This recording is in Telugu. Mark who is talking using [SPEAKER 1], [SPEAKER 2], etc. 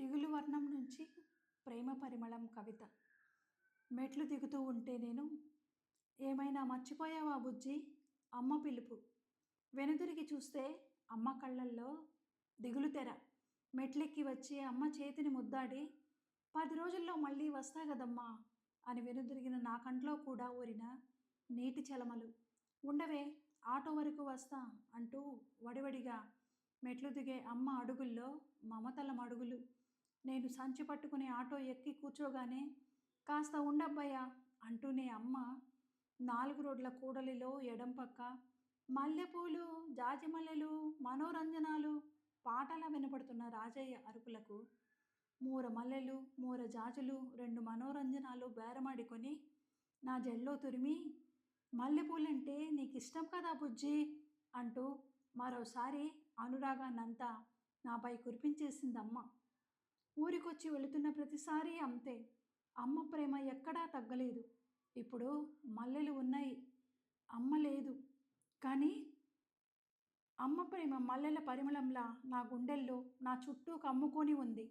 [SPEAKER 1] దిగులు వర్ణం నుంచి ప్రేమ పరిమళం కవిత. మెట్లు దిగుతూ ఉంటే నేను, ఏమైనా మర్చిపోయావా బుజ్జి? అమ్మ పిలుపు. వెనుదిరిగి చూస్తే అమ్మ కళ్ళల్లో దిగులు తెర. మెట్లెక్కి వచ్చి అమ్మ చేతిని ముద్దాడి, 10 రోజుల్లో మళ్ళీ వస్తా గదమ్మా అని వెనుదిరిగిన నా కంట్లో కూడా ఊరిన నీటి చలమలు. ఉండవే, ఆటో వరకు వస్తా అంటూ వడివడిగా మెట్లు దిగే అమ్మ అడుగుల్లో మమతల మడుగులు. నేను సంచి పట్టుకుని ఆటో ఎక్కి కూర్చోగానే, కాస్త ఉండబ్బయ్యా అంటూనే అమ్మ 4 రోడ్ల కూడలిలో ఎడం పక్క మల్లెపూలు, జాజిమల్లెలు, మనోరంజనాలు పాటలా వినపడుతున్న రాజయ్య అరుపులకు మూర మల్లెలు, మూర జాజులు, 2 మనోరంజనాలు బేరమాడుకొని నా జెల్లో తురిమి, మల్లెపూలంటే నీకిష్టం కదా బుజ్జి అంటూ మరోసారి అనురాగాన్నంతా నాపై కురిపించేసిందమ్మ. ఊరికొచ్చి వెళుతున్న ప్రతిసారి అంతే. అమ్మ ప్రేమ ఎక్కడా తగ్గలేదు. ఇప్పుడు మల్లెలు ఉన్నాయి, అమ్మ లేదు. కానీ అమ్మ ప్రేమ మల్లెల పరిమళంలా నా గుండెల్లో, నా చుట్టూ కమ్ముకొని ఉంది.